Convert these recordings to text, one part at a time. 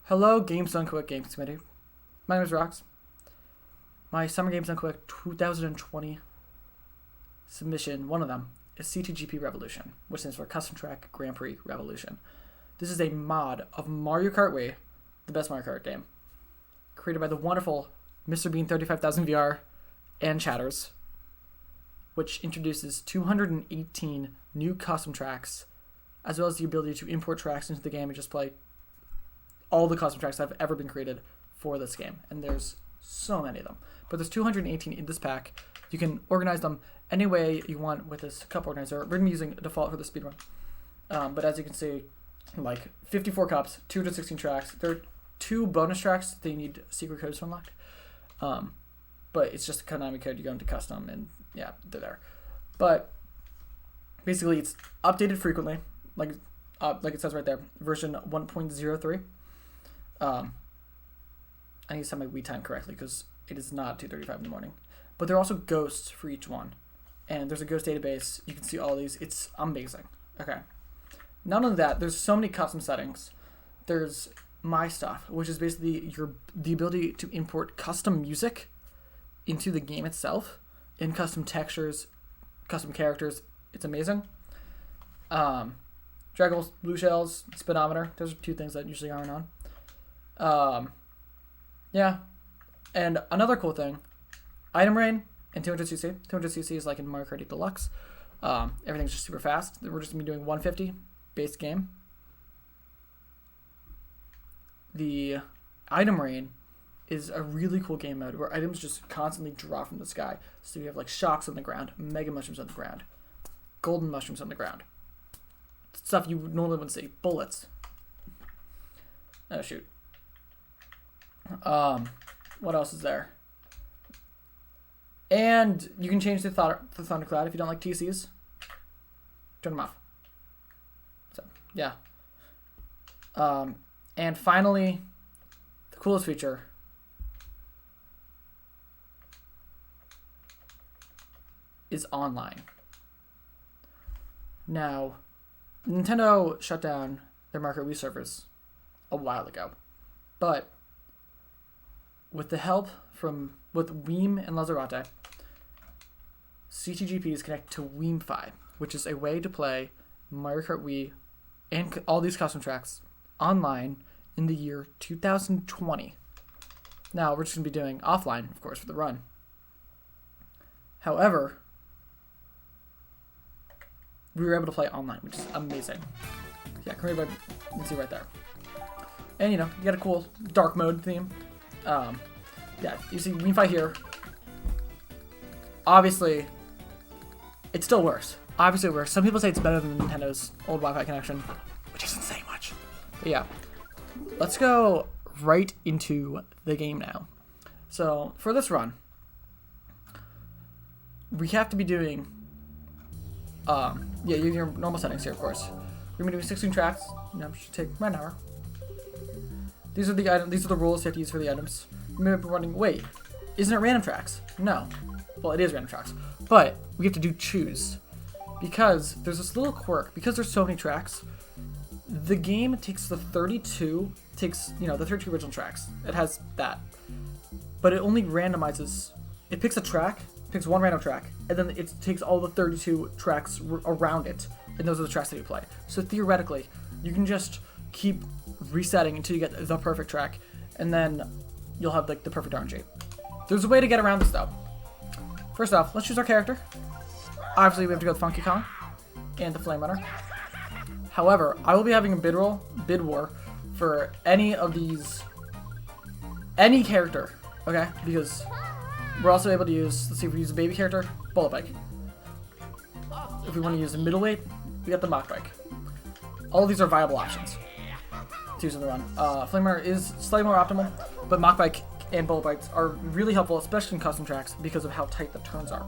Hello, Games Done Quick Games Committee. My name is Rox. My Summer Games Done Quick 2020 submission, one of them, is CTGP Revolution, which stands for Custom Track Grand Prix Revolution. This is a mod of Mario Kart Wii, the best Mario Kart game, created by the wonderful Mr. Bean 35,000 VR and Chatters, which introduces 218 new custom tracks, as well as the ability to import tracks into the game and just play all the custom tracks that have ever been created for this game. And there's so many of them. But there's 218 in this pack. You can organize them any way you want with this cup organizer. We're going to be using a default for the speedrun. But as you can see, like 54 cups, 216 tracks. There are 2 bonus tracks that you need secret codes to unlock. But it's just a Konami code. You go into custom and yeah, they're there. But basically it's updated frequently, like it says right there, version 1.03. I need to set my Wii time correctly because it is not 2:35 in the morning. But there are also ghosts for each one. And there's a ghost database. You can see all these. It's amazing. Okay. Not only that, there's so many custom settings. There's My Stuff, which is basically the ability to import custom music into the game itself, in custom textures, custom characters. It's amazing. Dragon Blue Shells, Speedometer. Those are 2 things that usually aren't on. Yeah. And another cool thing, Item Rain and 200cc. 200cc is like in Mario Kart 8 Deluxe. Everything's just super fast. We're just going to be doing 150 base game. The Item Rain is a really cool game mode where items just constantly drop from the sky. So you have like shocks on the ground, mega mushrooms on the ground, golden mushrooms on the ground. Stuff you normally wouldn't see. Bullets. Oh, shoot. What else is there? And you can change the Thundercloud if you don't like TCs. Turn them off. So, yeah. And finally, the coolest feature is online. Now, Nintendo shut down their Mario Kart Wii servers a while ago, but with the help with Weem and Lazarate, CTGP is connected to Weemfi, which is a way to play Mario Kart Wii and all these custom tracks online in the year 2020. Now, we're just going to be doing offline, of course, for the run. However, we were able to play online, which is amazing. Yeah, you can see right there. And, you know, you got a cool dark mode theme. Yeah, you see Weemfi here. Obviously, it still works. Obviously, it works. Some people say it's better than Nintendo's old Wi-Fi connection, which isn't saying much. But yeah, let's go right into the game now. So, for this run, we have to be doing yeah, your normal settings here, of course. We're going to be doing 16 tracks. You know, should take about an hour. These are the items. These are the rules you have to use for the items. You may be wondering, wait, isn't it random tracks? No. Well, it is random tracks, but we have to do choose because there's this little quirk. Because there's so many tracks, the game takes the 32 original tracks. It has that, but it only randomizes. It picks a track. Picks one random track, and then it takes all the 32 tracks around it, and those are the tracks that you play. So theoretically, you can just keep resetting until you get the perfect track, and then you'll have like the perfect RNG. There's a way to get around this though. First off, let's choose our character. Obviously, we have to go with Funky Kong and the Flame Runner. However, I will be having a bid war for any character, okay? Because we're also able to use, let's see if we use a baby character, Bullet Bike. If we want to use a middleweight, we got the Mach Bike. All of these are viable options to use in the run. Flame Runner is slightly more optimal, but Mach Bike and Bullet Bikes are really helpful, especially in custom tracks, because of how tight the turns are.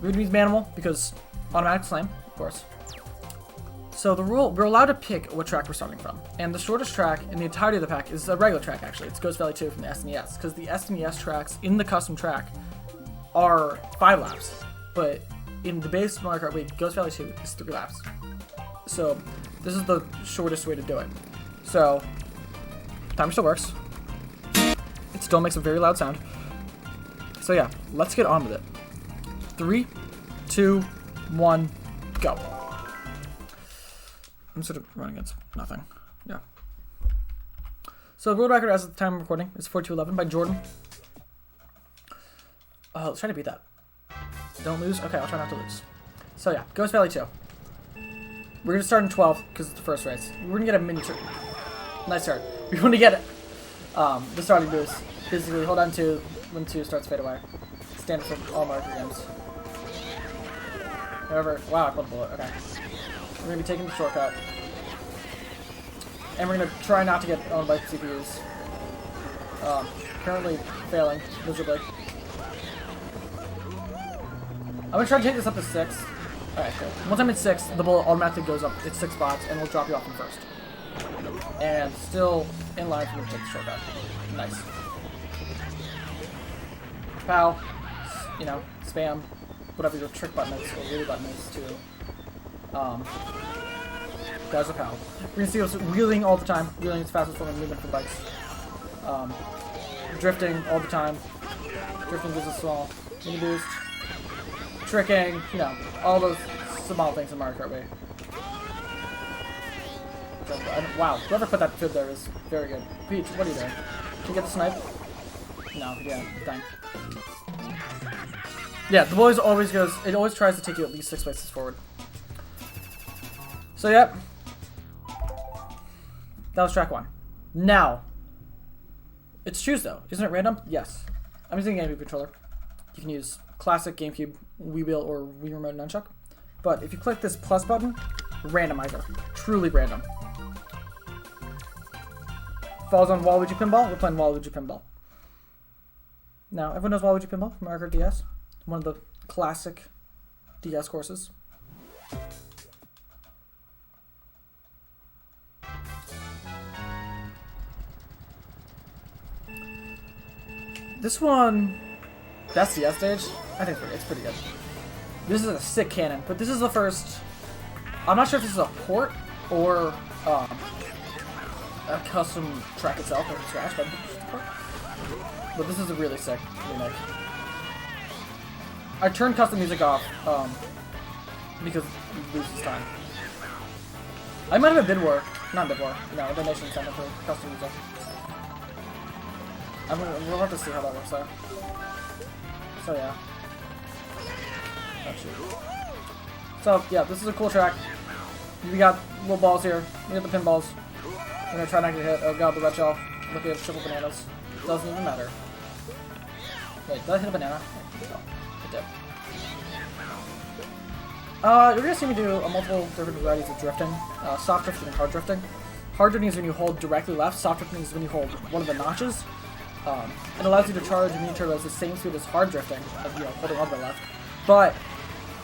We would use Manimal because automatic slam, of course. So we're allowed to pick what track we're starting from. And the shortest track in the entirety of the pack is a regular track, actually. It's Ghost Valley 2 from the SNES, because the SNES tracks in the custom track are 5 laps. But in the base Mario Kart Wii, Ghost Valley 2 is 3 laps. So this is the shortest way to do it. So Timer still works. It still makes a very loud sound. So yeah, let's get on with it. 3, 2, 1, go. I'm sort of running against nothing. Yeah. So the world record as of the time of recording is 42:11 by Jordan. Let's try to beat that. Don't lose? Okay, I'll try not to lose. So yeah, Ghost Valley 2. We're going to start in 12 because it's the first race. We're going to get a miniature. Nice start. We're going to get the starting boost. Basically, hold on to when 2 starts fade away. Standard for all marker games. However, wow, I pulled a bullet. Okay. We're going to be taking the shortcut. And we're going to try not to get owned by CPUs. Currently failing miserably. I'm going to try to take this up to 6. Alright, cool. Once I'm at 6, the bullet automatically goes up. It's 6 spots, and we'll drop you off in first. And still in line for me to take the shortcut. Nice. Pow. You know, spam. Whatever your trick button is, or really button is, to dodge the pow. We're going to see us wheeling all the time. Wheeling is fastest form of movement for bikes. Drifting all the time. Drifting gives us small mini boost. Tricking, you know, all those small things in Mario Kart way. Wow, whoever put that fib there is very good. Peach, what are you doing? Can you get the snipe? No, yeah, dang. Yeah, the boys always goes, it always tries to take you at least 6 places forward. So, yep. That was track 1. Now, it's choose though. Isn't it random? Yes. I'm using a GameCube controller. You can use classic GameCube Wii Wheel or Wii Remote Nunchuck. But if you click this plus button, randomizer. Truly random. Falls on Waluigi Pinball. We're playing Waluigi Pinball. Now, everyone knows Waluigi Pinball from Mario Kart DS. One of the classic DS courses. This one, that's the DS stage. I think it's pretty good. This is a sick cannon, but this is the first. I'm not sure if this is a port or a custom track itself or scratch, but I think it's just a port. But this is a really sick remake. I turned custom music off because it loses time. I might have a bid war, not bid war, no, a donation center for custom music. We'll have to see how that works out. So yeah. Oh, shoot. So yeah, this is a cool track. We got little balls here. We got the pinballs. We're gonna try not to get hit. Oh god, the red shell. Look, we have triple bananas. Doesn't even matter. Wait, did I hit a banana? No, it did. You're gonna see me do multiple different varieties of drifting. Soft drifting and hard drifting. Hard drifting is when you hold directly left. Soft drifting is when you hold one of the notches. It allows you to charge your mini turbos the same speed as hard drifting, you know, holding on to the left. But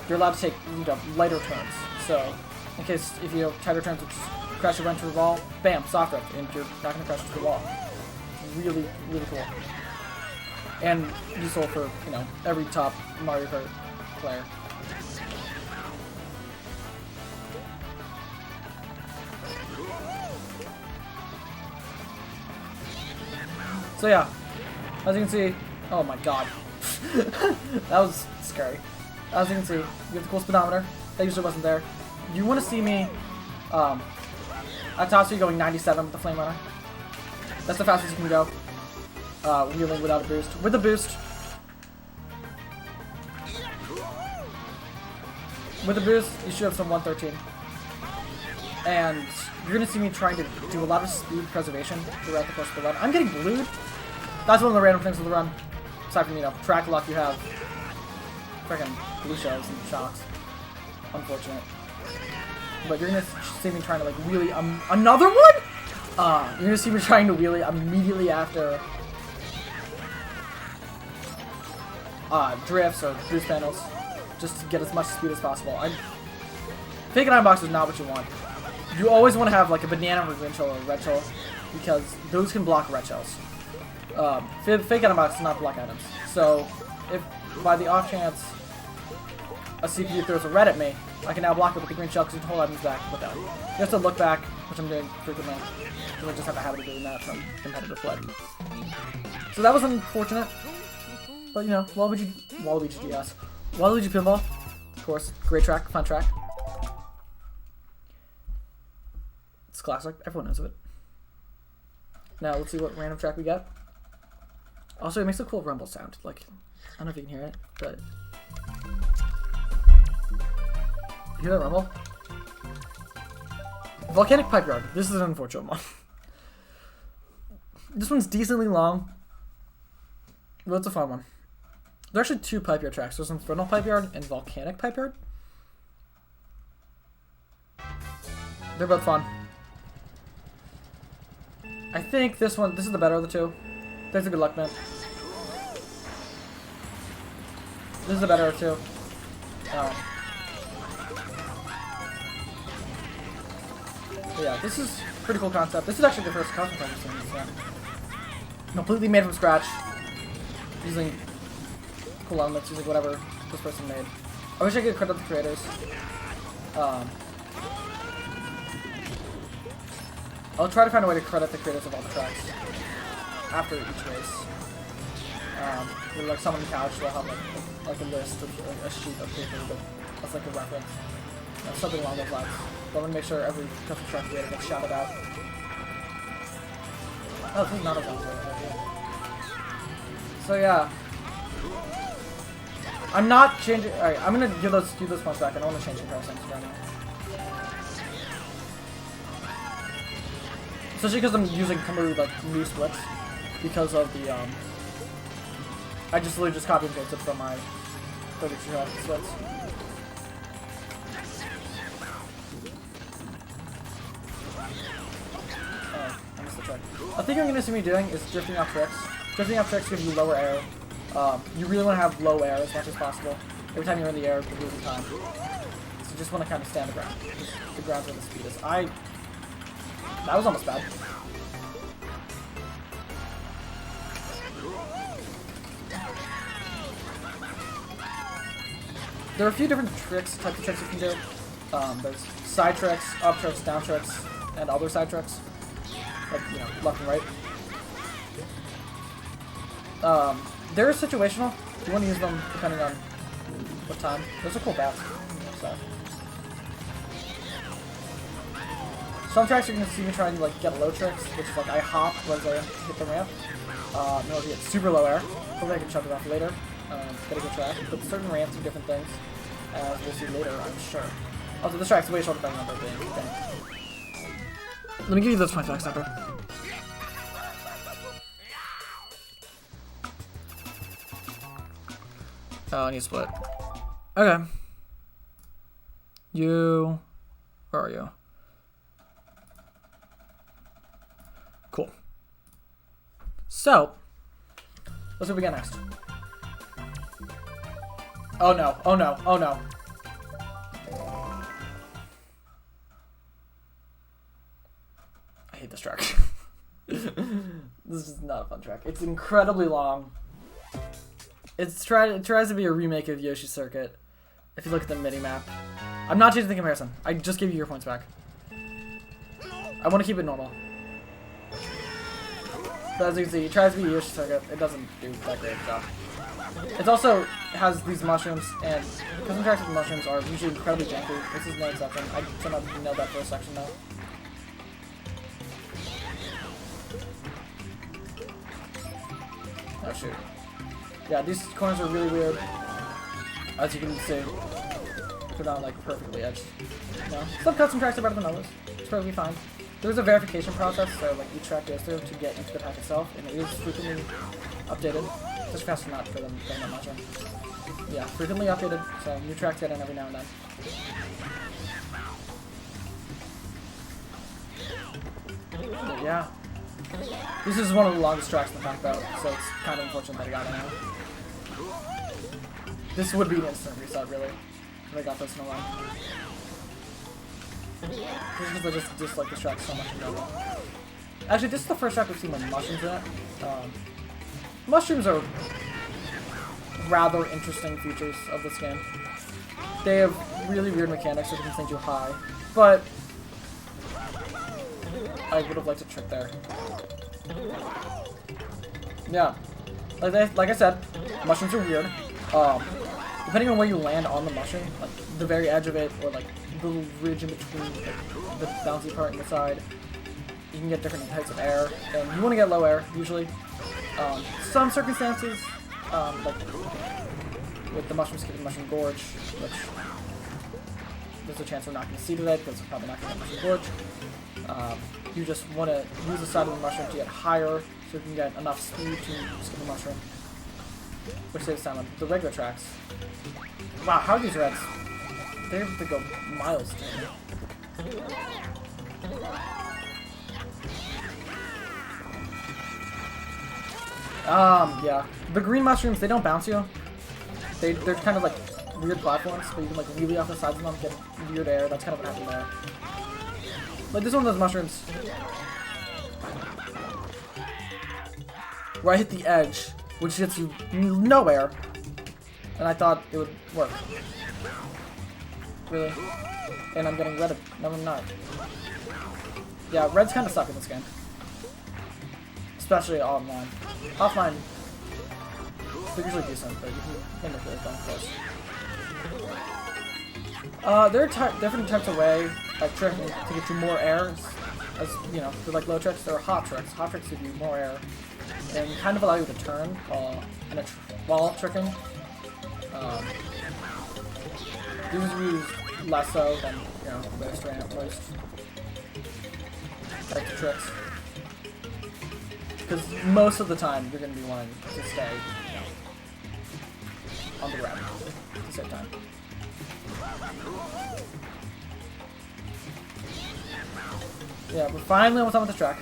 you're allowed to take, you know, lighter turns. So, in case if you have tighter turns, which crash your into the wall, bam, soft drift, and you're not gonna crash into the wall. Really, really cool. And useful for, you know, every top Mario Kart player. So yeah, as you can see, oh my god, that was scary. As you can see, you have the cool speedometer, that usually wasn't there. You want to see me, at top speed going 97 with the Flame Runner. That's the fastest you can go, wheeling without a boost. With a boost, you should have some 113. And you're going to see me trying to do a lot of speed preservation throughout the course of the run. I'm getting blued. That's one of the random things with the run. Aside from, you know, track luck, you have freaking blue shells and shocks. Unfortunate. But you're going to see me trying to, like, wheelie another one? You're going to see me trying to wheelie immediately after drifts or boost panels. Just to get as much speed as possible. Fake iron box is not what you want. You always want to have like a banana or green shell or a red shell because those can block red shells. Fake item box does not block items. So if by the off chance a CPU throws a red at me, I can now block it with the green shell because you can hold items back without. You have to look back, which I'm doing frequently, because I just have a habit of doing that from competitive play. So that was unfortunate, but you know, Waluigi GS. Waluigi Pinball, of course, great track, fun track. It's classic, everyone knows of it. Now let's see what random track we get. Also, it makes a cool rumble sound. Like, I don't know if you can hear it, but you hear that rumble? Volcanic Pipe Yard. This is an unfortunate one. This one's decently long, but it's a fun one. There are actually two Pipe Yard tracks. There's Infernal Pipe Yard and Volcanic Pipe Yard. They're both fun. I think this is the better of the two. Thanks a good luck, man. This is the better of the two. Yeah, this is a pretty cool concept. This is actually the first custom project I've seen. Yeah. Completely made from scratch. Using cool elements, using whatever this person made. I wish I could credit the creators. I'll try to find a way to credit the creators of all the tracks after each race. With like someone on the couch will have like a list of a sheet of paper that's like a reference. Something along those lines. But I want to make sure every custom track creator gets shouted out. Oh, this is not a fun idea. So yeah. I'm not changing. Alright, I'm gonna give those points back. I don't want to change comparisons right now. Especially because I'm using completely like new splits because of the I just literally just copy and pasted from my 32 splits. Oh, I missed the trick. A thing you're gonna see me doing is drifting off tricks. Drifting off tricks gives you lower air. You really want to have low air as much as possible. Every time you're in the air, you're losing time. So you just want to kind of stand the ground. The ground's where the speed is. That was almost bad. There are a few different types of tricks you can do. There's side tricks, up tricks, down tricks, and other side tricks. Like, you know, left and right. They're situational. You want to use them depending on what time. Those are cool bats. So. Some tracks you're going to see me trying to like get low tricks, which is like I hop as I hit the ramp. In order to get super low air. Hopefully I can chug it off later. Get a good track. But certain ramps do different things. As we'll see later, I'm sure. Also, this track's way shorter than I remember being. Let me give you those points back, Sniper. Oh, I need to split. Okay. Where are you? Cool. So, let's see what we got next. Oh no, oh no, oh no. I hate this track. This is not a fun track. It's incredibly long. It tries to be a remake of Yoshi's Circuit. If you look at the mini-map. I'm not changing the comparison. I just gave you your points back. I want to keep it normal. But as you can see, it tries to be Yoshi's Circuit. It doesn't do that great of a job. It also has these mushrooms, and custom tracks with mushrooms are usually incredibly janky. This is no exception. I somehow nailed that first section though. Oh shoot. Yeah, these corners are really weird. As you can see. They're not like perfectly edged. No. Some custom tracks are better than others. It's perfectly fine. There's a verification process, so like each track goes through to get into the pack itself, and it is frequently updated. Just faster not for them that much. Yeah, frequently updated, so new tracks get in every now and then. But yeah. This is one of the longest tracks in the pack though, so it's kind of unfortunate that I got it now. This would be an instant reset really, if I got this in a run. Just because I just dislike this track so much in general. Actually, this is the first track we've seen with mushrooms in it. Mushrooms are rather interesting features of this game. They have really weird mechanics that can send you high, but I would have liked a trick there. Yeah, like I said, mushrooms are weird. Depending on where you land on the mushroom, like the very edge of it, or like the little ridge in between like, the bouncy part and the side, you can get different types of air, and you want to get low air usually. Some circumstances, like with the mushroom skip and mushroom gorge, which there's a chance we're not going to see today because we're probably not going to get mushroom gorge. You just want to use the side of the mushroom to get higher so you can get enough speed to skip the mushroom, which saves time on the regular tracks. Wow, how are these reds? They're able to go miles. Yeah. The green mushrooms, they don't bounce you. They're kind of like weird platforms, but you can like wheelie off the sides of them, get weird air. That's kind of what happened there. Like this one of those mushrooms where I hit the edge, which gets you nowhere, and I thought it would work. Really? And I'm getting redded. No, I'm not. Yeah, reds kind of suck in this game. Especially online. Offline, they're usually decent, but you can make it close. There are different types of way of tricking to get you more air. As you know, they're like low tricks. There are hot tricks. Hot tricks give you more air and kind of allow you to turn while tricking. These are used less so than most types of tricks. Because most of the time you're going to be wanting to stay on the ground at the same time. Yeah, we're finally almost done with the track.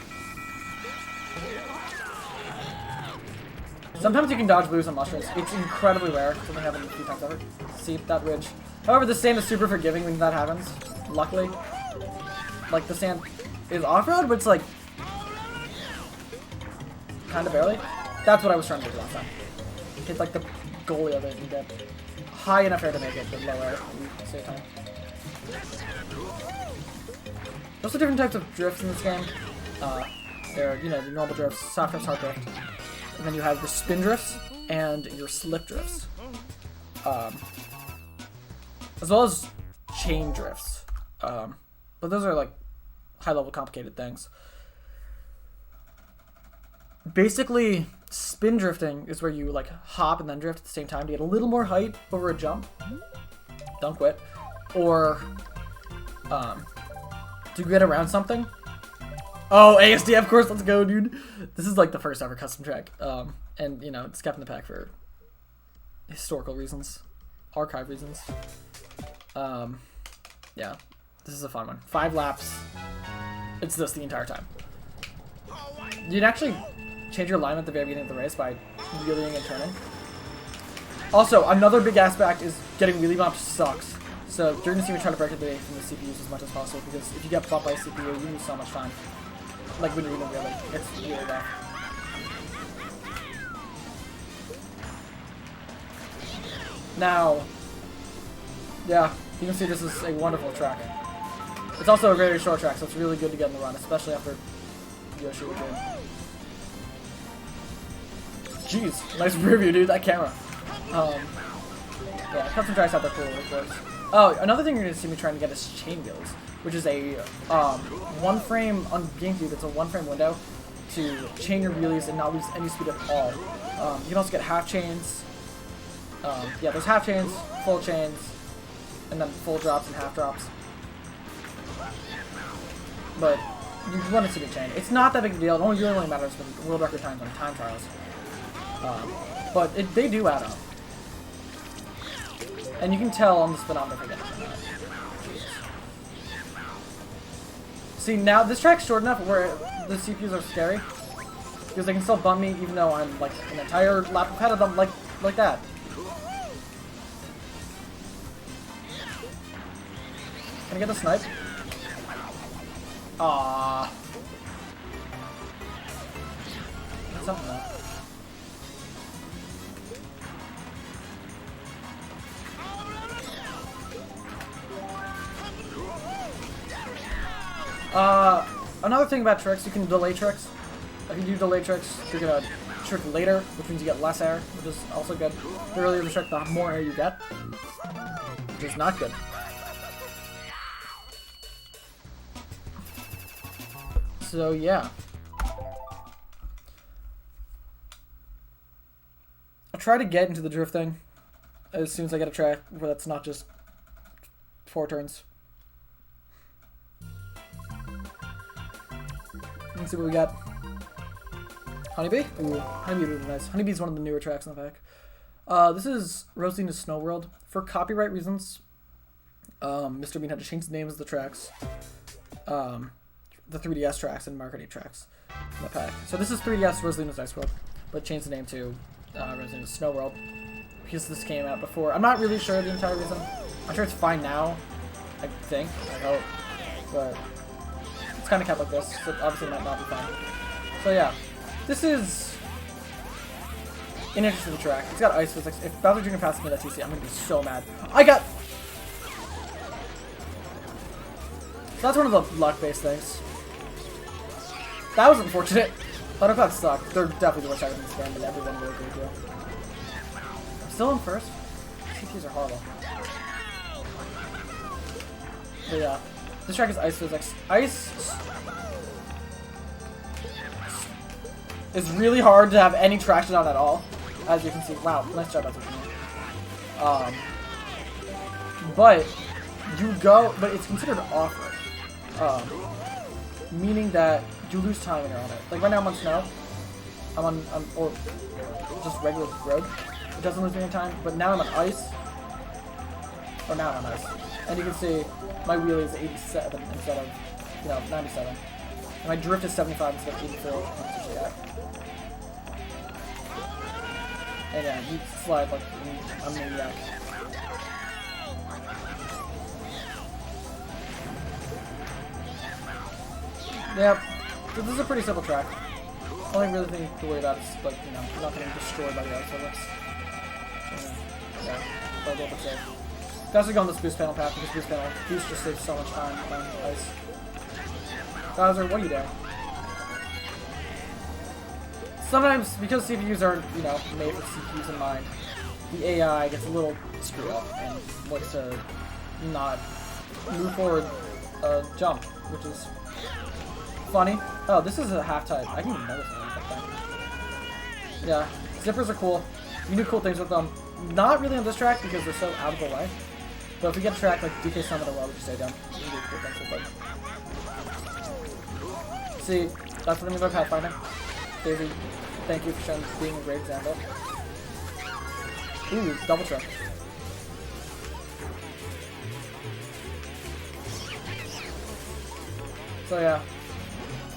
Sometimes you can dodge blues on mushrooms. It's incredibly rare. It's only happened a few times ever. See that ridge. However, the sand is super forgiving when that happens. Luckily. Like, the sand is off-road, but it's like kind of barely. That's what I was trying to do last time. Hit like the goalie of it and get high enough air to make it, but low air at the same time. There's also different types of drifts in this game. There are, the normal drifts, soft drifts, hard drift. And then you have your spin drifts and your slip drifts. As well as chain drifts. But those are like high-level complicated things. Basically, spin drifting is where you like hop and then drift at the same time to get a little more height over a jump. Don't quit. Or to get around something. Oh, ASD, of course, let's go, dude. This is like the first ever custom track. And it's kept in the pack for historical reasons, archive reasons. Yeah, this is a fun one. 5 laps. It's this the entire time. You can actually change your alignment at the very beginning of the race by wheeling and turning. Also, another big aspect is getting wheelie bumped sucks. So you're going to see me try to break it away from the CPUs as much as possible, because if you get bumped by a CPU, you lose so much time. Like when you're even wheeling. It's really rough. Now, yeah, you can see this is a wonderful track. It's also a very short track, so it's really good to get in the run, especially after Yoshi was in. Jeez, nice rear view, dude, that camera. Yeah, custom tracks have that cool, of course. Oh, another thing you're going to see me trying to get is chain wheels, which is a one frame on GameCube. It's a one frame window to chain your wheelies and not lose any speed at all. You can also get half chains. Yeah, there's half chains, full chains, and then full drops and half drops. But you want it to be chained. It's not that big a deal. It only really matters for world record times on time trials. But they do add up. And you can tell on the speedometer if I get it. See, now this track's short enough where the CPUs are scary, because they can still bump me even though I'm like an entire lap ahead of them, like that. Can I get the snipe? Aww. That's something though. Another thing about tricks, you can delay tricks. If you do delay tricks, you're gonna trick later, which means you get less air, which is also good. The earlier the trick, the more air you get, which is not good. So yeah. I'll try to get into the drifting as soon as I get a track where that's not just 4 turns. Let's see what we got. Honeybee? Ooh, Honeybee would be nice. Honeybee is one of the newer tracks in the pack. This is Rosalina's Snow World. For copyright reasons, Mr. Bean had to change the names of the tracks. The 3DS tracks and marketing tracks in the pack. So this is 3DS Rosalina's Ice World, but changed the name to Rosalina's Snow World because this came out before. I'm not really sure the entire reason. I'm sure it's fine now, I think, I hope, but it's kind of kept like this, so obviously it might not be fine. So yeah, this is an interesting track. It's got ice physics. If Bowser Jr. passes me that TC, I'm gonna be so mad. So that's one of the luck-based things. That was unfortunate. But if that sucked, they're definitely the worst item in this game, and everyone will agree to. I'm still in first. CTs are horrible. But yeah, this track is ice physics. Ice is really hard to have any traction on at all, as you can see. Wow, nice job, but it's considered off-road. Meaning that you lose time when you're on it. Like right now I'm on snow. Or just regular road. It doesn't lose me any time, but now I'm on ice. Or now I'm on ice. And you can see my wheelie is 87 instead of, 97. And my drift is 75 instead of 84. And yeah, you slide like a maniac. Yep, so this is a pretty simple track. Only really thing to worry about is, like, not getting destroyed by the ice physics. So, yeah, but a little bit safe. You guys are going this boost panel path because boost just saves so much time on ice. Bowser, what are you doing? Sometimes, because CPUs aren't, made with CPUs in mind, the AI gets a little screwed up and looks to not move forward a jump, which is funny. Oh, this is a half type. I didn't even notice that. Yeah, zippers are cool. You do cool things with them. Not really on this track because they're so out of the way. But if we get a track like DK Summit or what would you say, down? You do cool things with them. See, that's what I mean by Pathfinder. Daisy, thank you for being a great example. Ooh, double truck. So yeah.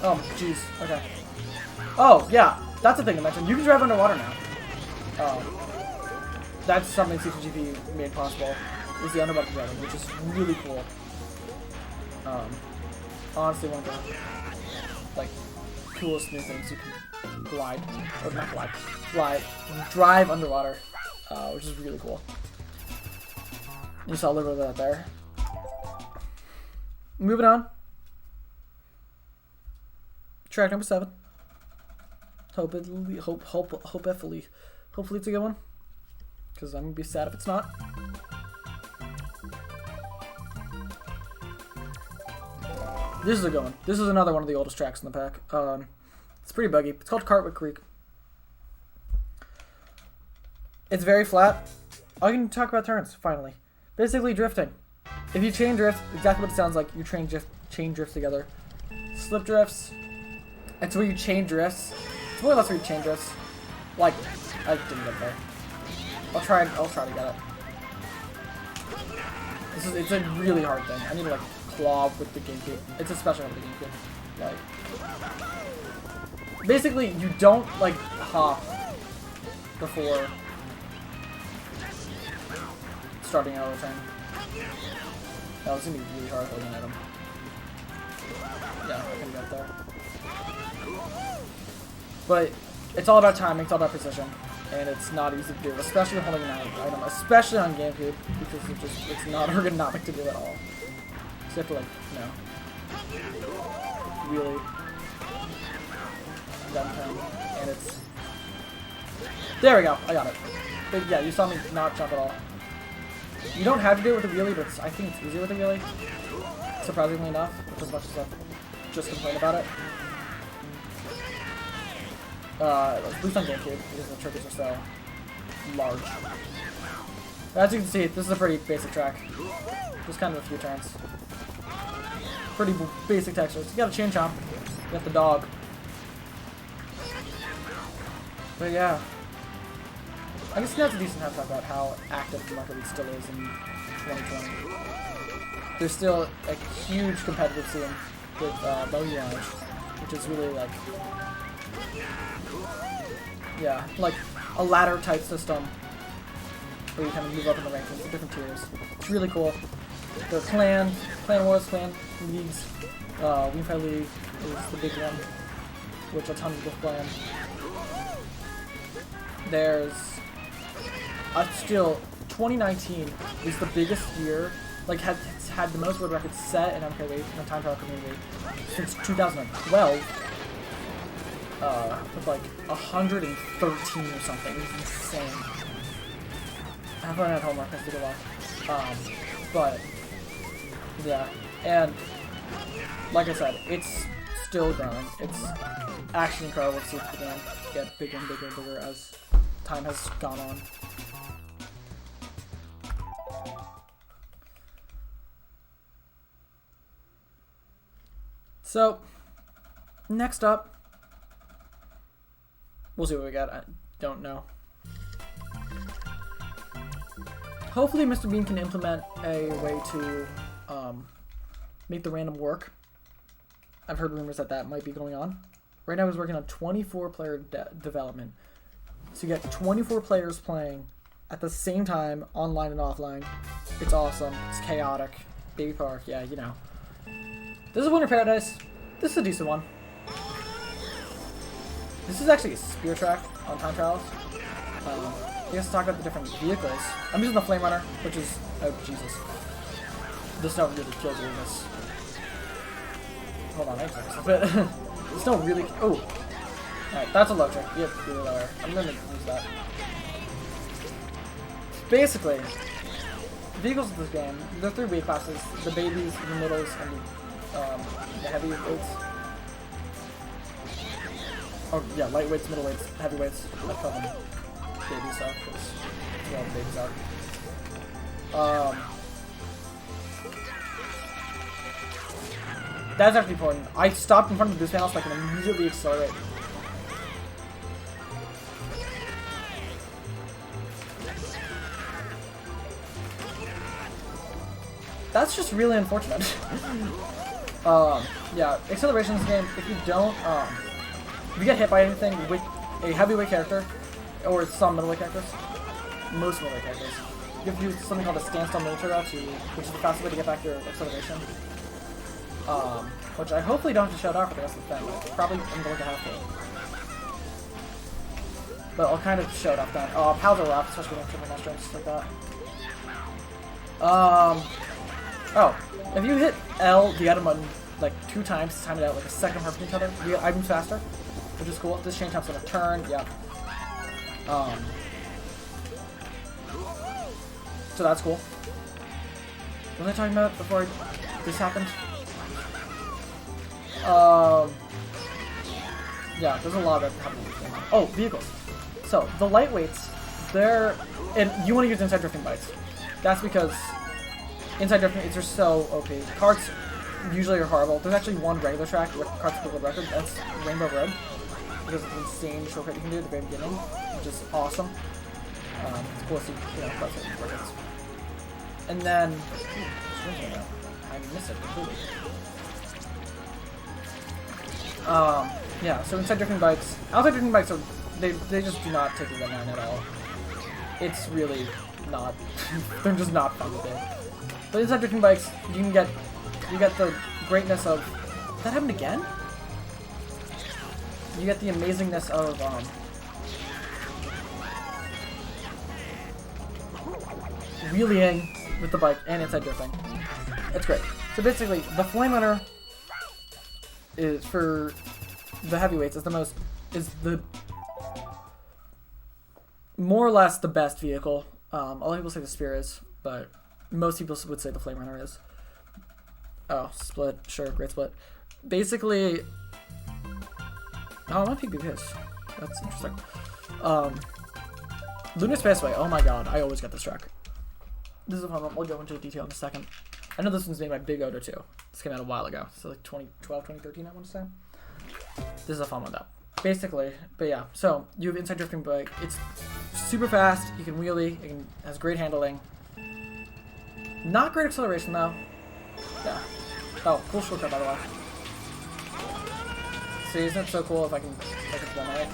Oh, jeez. Okay. Oh, yeah. That's the thing to mention. You can drive underwater now. That's something CTGP made possible. Is the underwater driving, which is really cool. Honestly, one of the coolest new things you can glide, or not glide, drive underwater, which is really cool. You saw a little bit of that there. Moving on. Track number 7. Hopefully it's a good one. Because I'm gonna be sad if it's not. This is a good one. This is another one of the oldest tracks in the pack. It's pretty buggy. It's called Cartwood Creek. It's very flat. I can talk about turns, finally. Basically drifting. If you chain drift, exactly what it sounds like, you chain drifts together. Slip drifts. It's where you chain drifts. It's more or less where you chain drifts. Like, I didn't get there. I'll try to get it. It's a really hard thing. I need to claw with the GameCube. It's a special with the GameCube. Basically you don't hop before starting out of the turn. That was gonna be really hard holding at him. Yeah, I can get there. But it's all about timing, it's all about precision, and it's not easy to do, especially holding an item, especially on GameCube, because it's not ergonomic to do at all. So you have to really downtown, and it's... There we go, I got it. But yeah, you saw me not jump at all. You don't have to do it with a wheelie, but I think it's easier with a wheelie, surprisingly enough, which as much as I've just complained about it. At least on GameCube, because the triggers are so large. As you can see, this is a pretty basic track. Just kind of a few turns. Pretty basic textures. You got a chain chomp. You got the dog. But yeah. I guess now's a decent time to talk about how active the Market League still is in 2020. There's still a huge competitive scene with bogey damage, which is really like... Yeah, like a ladder type system where you kind of move up in the rankings with different tiers. It's really cool. There are clan wars, clan leagues. Unified League is the big one, which a ton of people play. There's still 2019 is the biggest year. Like has had the most world records set in MK League in the time trial community since 2012. With like 113 or something. It's insane. I haven't had homework, I did a lot. But yeah, and like I said, it's still growing. It's actually incredible to see the game get bigger and bigger and bigger as time has gone on. So, next up, we'll see what we got. I don't know. Hopefully Mr. Bean can implement a way to make the random work. I've heard rumors that that might be going on. Right now he's working on 24-player development. So you get 24 players playing at the same time, online and offline. It's awesome. It's chaotic. Baby Park, yeah, you know. This is Winter Paradise. This is a decent one. This is actually a spear track on time trials. I guess to talk about the different vehicles. I'm using the Flame Runner, which is... Oh, Jesus. The snow really kills you in this. Hold on, I can fix it. The snow really... Oh! Alright, that's a low trick. Yep, really lower. I'm gonna use that. Basically, vehicles in this game, there are 3 weight classes. The babies, the middles, and the heavy weights. Oh, yeah, lightweights, middleweights, heavyweights. I call them babies up, because that's all the babies are. That's actually important. I stopped in front of the boost panel so I can immediately accelerate. That's just really unfortunate. Yeah, acceleration in this game, if you don't, if you get hit by anything with a heavyweight character, or some middleweight characters, most middleweight characters, you have to use something called a standstill military route, which is the fastest way to get back your acceleration. Which I hopefully don't have to shut off for the rest of the time, but probably I'm going to have to. But I'll kind of show it off then. Pals are rough, especially when triple mushrooms like that. Oh, if you hit L, the item button, like 2 times to time it out like a second apart from each other, you get items faster, which is cool. This chain chomp's gonna turn, yeah. So that's cool. What was I talking about before this happened? Yeah, there's a lot that happened. Oh, vehicles. So, the lightweights, they're... And you want to use inside drifting bikes. That's because inside drifting, it's just so OP. Carts usually are horrible. There's actually one regular track with carts with a record. That's Rainbow Road. Because it's an insane shortcut you can do at the very beginning, which is awesome. It's cool to see, you know, carts with records. And then... I missed it completely. Yeah, so inside drifting bikes, outside drifting bikes are, they just do not take a red line at all. It's really not, they're just not fun to do. But inside drifting bikes, you get the greatness of, that happened again? You get the amazingness of, wheeling with the bike and inside drifting. It's great. So basically, the Flame Runner is for the heavyweights is the more or less the best vehicle. A lot of people say the Spear is, but most people would say the Flame Runner is. Oh, split. Sure, great split. Basically, oh, my PvP is. That's interesting. Lunar Spaceway. Oh my god, I always get this track. This is a fun one. We'll go into detail in a second. I know this one's made by Big Odo too. This came out a while ago. So like 2012, 2013, I want to say. This is a fun one though. Basically, but yeah. So you have inside drifting bike. It's super fast. You can wheelie. It has great handling. Not great acceleration though. Yeah. Oh, cool shortcut by the way. See, isn't it so cool if I can run right?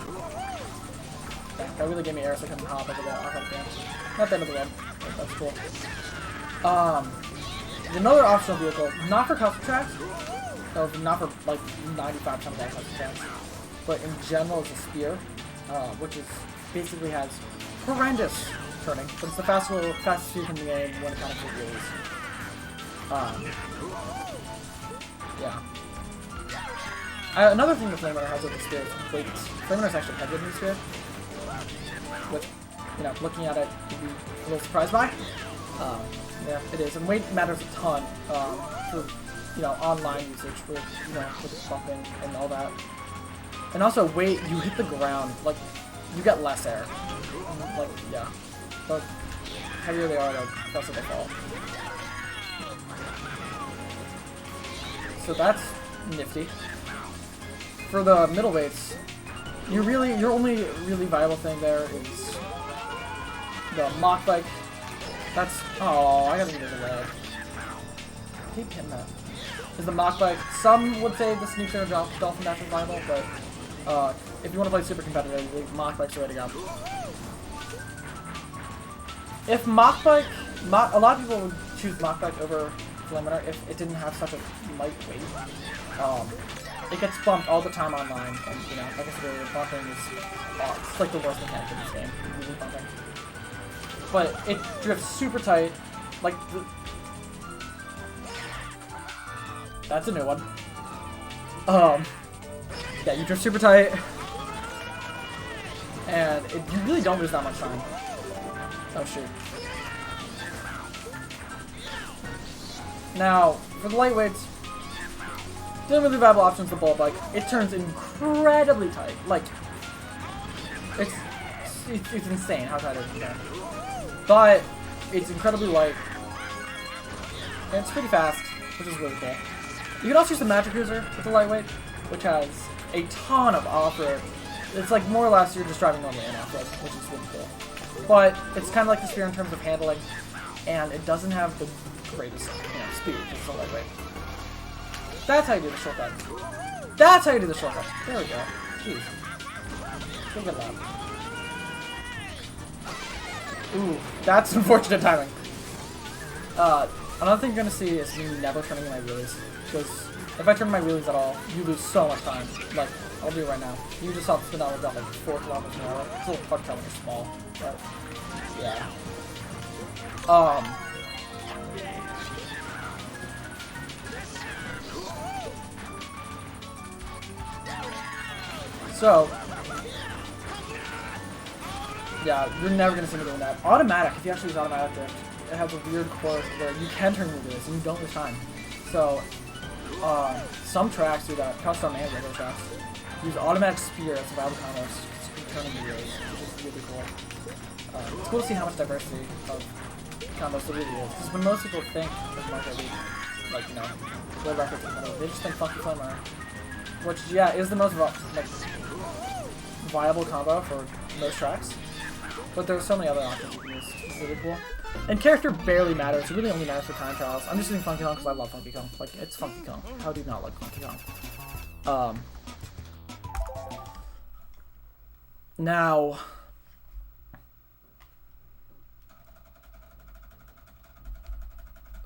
Yeah, that really gave me air so I couldn't hop over the off of the Not the end of the world, but that's cool. Another optional vehicle, not for custom tracks, or not for like 95% of all custom tracks, but in general is a Spear, which is basically has horrendous turning, but it's the fastest vehicle in the game when it comes to wheelies. Yeah. Another thing the Flame Runner has with the Spear is weight. Flame Runner is actually heavier than the Spear, which, you know, looking at it, you'd be a little surprised by. Yeah, it is, and weight matters a ton for, you know, online usage, for, you know, with bumping and all that. And also weight, you hit the ground, like, you get less air. Like, yeah. The heavier they are, the faster they fall. So that's nifty. For the middleweights, your only really viable thing there is the Mach Bike. That's, oh, I gotta get it away. I keep hitting that. Is the Mach Bike. Some would say the Sneak Air Dolphin Dash is viable, but if you want to play super competitive, the Mach Bike's the way to go. If Mach Bike, a lot of people would choose Mach Bike over Flame Runner if it didn't have such a light weight. It gets bumped all the time online, and you know, like I said earlier, bumping is it's like the worst mechanic in this game. Really bumping. But it drifts super tight, like that's a new one. Yeah, you drift super tight, and you really don't lose that much time. Oh shoot. Now, for the lightweights, the only really viable option is the Bullet Bike. It turns incredibly tight. Like, it's insane how tight it is. But it's incredibly light, and it's pretty fast, which is really cool. You can also use the Magic Cruiser with the lightweight, which has a ton of off-road. It's like more or less you're just driving normally in off-road, which is really cool. But it's kind of like the Spear in terms of handling, and it doesn't have the greatest, you know, speed. It's the lightweight. That's how you do the shortcut. That's how you do the shortcut. There we go. Jeez. Look at that. Ooh, that's unfortunate timing. Another thing you're gonna see is me never turning my wheelies. Because if I turn my wheelies at all, you lose so much time. Like, I'll do it right now. You just saw the spin out about like 4 kilometers an hour. It's a little hard to tell when you're small. But, yeah. So, yeah, you're never going to see me doing that. Automatic, if you actually use automatic drift, it has a weird quirk where you can turn your wheels and you don't lose time. So, some tracks do that, custom and regular tracks, use automatic Spear as a viable combo to turn your wheels, which is really cool. It's cool to see how much diversity of combos there really is. Because when most people think of Marco League, like, you know, world records, they just think Funky Flame Runner. Which, yeah, is the most viable combo for most tracks. But there's so many other options you can use. It's really cool. And character barely matters. It really only matters for time trials. I'm just using Funky Kong because I love Funky Kong. Like, it's Funky Kong. How do you not like Funky Kong? Now...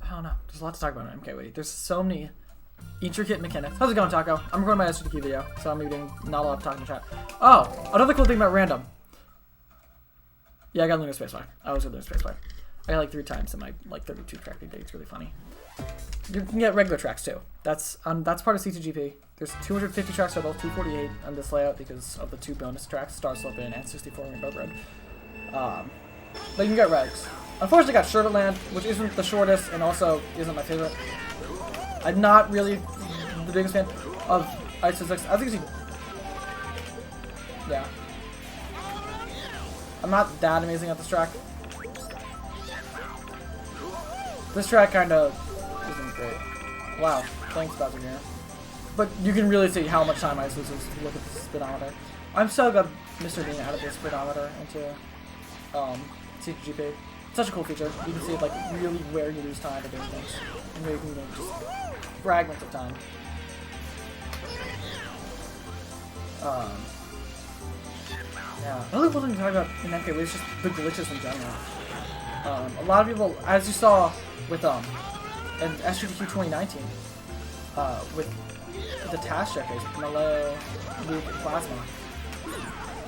I don't know. There's a lot to talk about in MKW. There's so many intricate mechanics. How's it going, Taco? I'm recording my SGDQ video, so I'm doing not a lot of talking in chat. Oh, another cool thing about random. Yeah, I got Lunar Spaceway. I was with Lunar Spaceway. I got like 3 times in my like 32 track day. It's really funny. You can get regular tracks too. That's part of CTGP. There's 250 tracks total, 248 on this layout because of the 2 bonus tracks, Star Slopin and 64 Rainbow Road. But you can get regs. Unfortunately, I got Sherbet Land, which isn't the shortest and also isn't my favorite. I'm not really the biggest fan of Ice Physics. I think it's... Yeah. I'm not that amazing at this track. This track kind of isn't great. Wow, thanks, Bowser Jr. But you can really see how much time Ice loses to look at the speedometer. I'm so glad Mr. Dean added the speedometer into CTGP. Such a cool feature. You can see like really where you lose time to doing things, and where you can just fragments of time. Yeah. Another cool thing to talk about in MK is just the glitches in general. A lot of people, as you saw with in SGDQ 2019, with the task checkers, Mallow, Luke, and Plasma,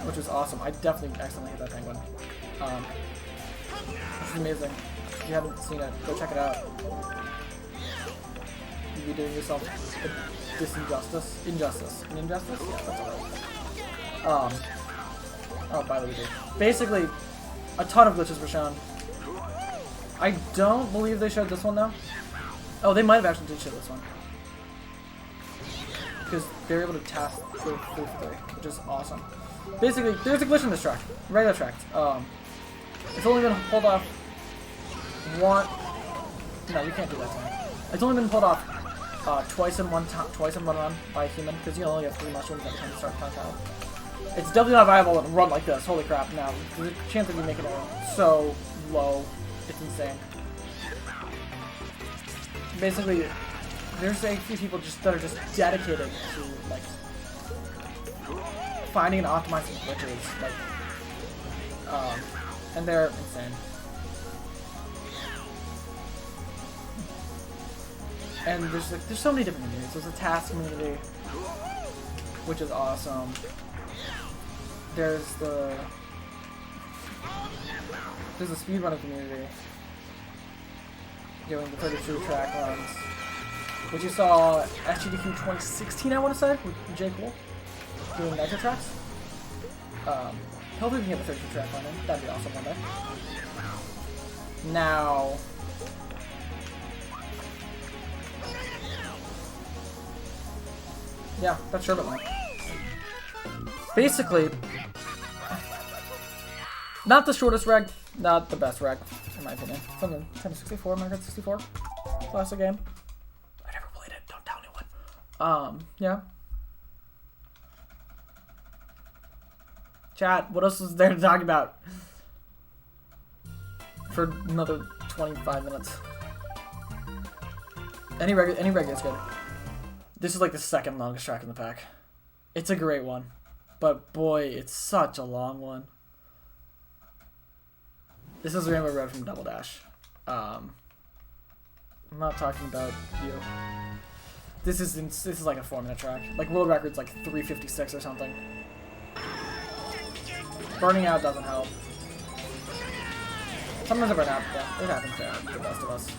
which was awesome. I definitely accidentally hit that penguin. Which is amazing. If you haven't seen it, go check it out. You'd be doing yourself a disinjustice. Injustice. An injustice? Yeah, that's alright. Oh, by the way, basically, a ton of glitches were shown. I don't believe they showed this one, though. Oh, they might have actually did show this one. Because they're able to task through 3, which is awesome. Basically, there's a glitch in this track. Regular track. It's only been pulled off one... No, you can't do that time. It's only been pulled off twice in one run by a human, because you only have 3 mushrooms every time you start the time. It's definitely not viable to run like this. Holy crap, now. The chance of you making it so low. It's insane. Basically, there's a few people that are just dedicated to, like, finding and optimizing glitches, like, and they're insane. And there's so many different communities. There's a task community, which is awesome. There's the speedrunning community doing the 32 track runs, which you saw SGDQ 2016, I want to say, with J. Cole doing Nitro tracks. Hopefully we can get the 32 track run in. That'd be awesome one day. Now, yeah, that's Sherbet Land. Basically, not the shortest reg, not the best reg, in my opinion. Something 1064, Mario Kart 64, classic game. I never played it. Don't tell anyone. Yeah. Chat, what else is there to talk about? For another 25 minutes. Any reg is good. This is like the second longest track in the pack. It's a great one. But boy, it's such a long one. This is Rainbow Road from Double Dash. I'm not talking about you. This is like a 4-minute track. Like world record's like 3:56 or something. Burning out doesn't help. Sometimes I burn out, but it happens to the best of us.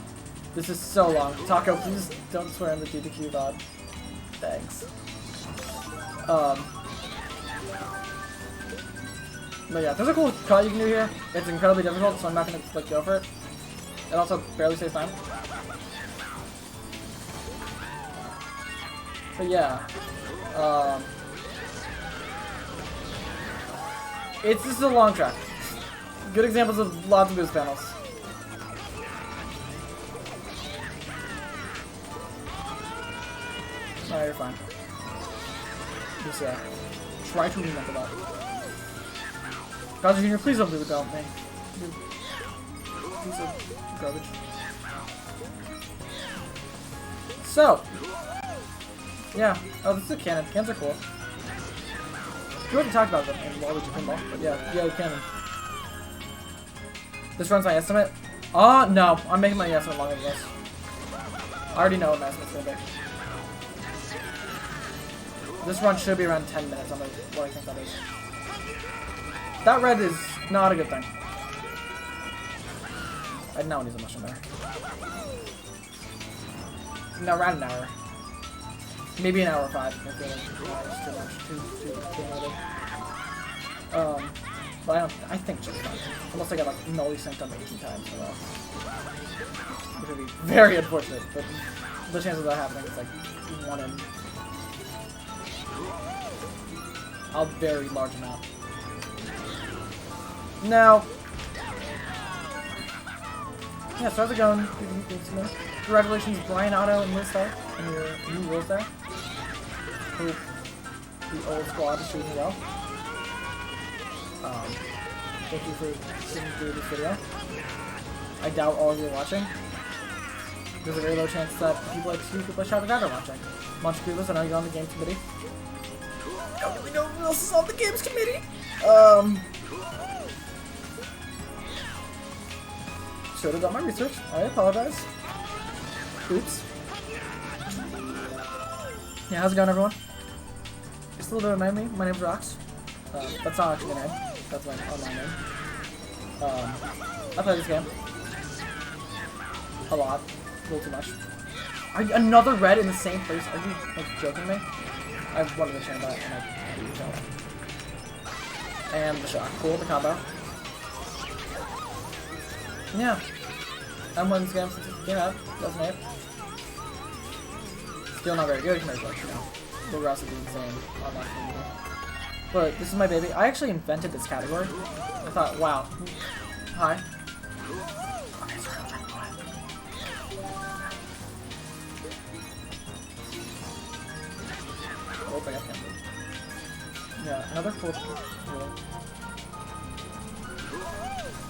This is so long. Taco, please don't swear in the DDQ VOD. Thanks. But yeah, there's a cool cut you can do here. It's incredibly difficult, so I'm not gonna like go for it. It also barely saves time. But yeah, this is a long track. Good examples of lots of boost panels. No, you're fine. Just try to remember that. Bowser Jr., please don't leave without me. Piece of garbage. So, yeah. Oh, this is a cannon. Cannons are cool. We already talked about them in Waluigi Pinball, but yeah, cannon. This runs my estimate. Oh, no. I'm making my estimate longer than this. I already know what my estimate's gonna be. This run should be around 10 minutes on what I think that is. That red is not a good thing. I now need a mushroom there. No, around an hour. Maybe an hour 5 if I feel like it's too much, too limited. But I think just fine. Unless I got like nully synced up 18 times in a row. Which would be very unfortunate, but the chance of that happening is like 1 in a very large amount. Now, yeah, so how's it going? Congratulations, Brian Otto and Liz Stark, and your new rules there. Hope the old squad is doing well. Thank you for sitting through this video. I doubt all of you are watching. There's a very low chance that people like you, people like Shadow God are watching. Munch Grievous, I know you're on the games committee. I don't really know who else is on the games committee. Should have done my research. I apologize. Oops. Yeah, how's it going, everyone? You still don't remember me? My name's Rox. That's not actually my name. That's my online name. I play this game a lot. A little too much. Are you another red in the same place? Are you like joking me? I wanted to change that and I didn't show it. And the shock. Cool, the combo. Yeah. I'm playing this game since it came out, 2008. Still not very good compared to, like, you know, the rest of the insane online community. But this is my baby. I actually invented this category. I thought, wow. Hi. Okay, sorry, I'll try to go ahead. Oh, I got cancelled. Yeah, another 4.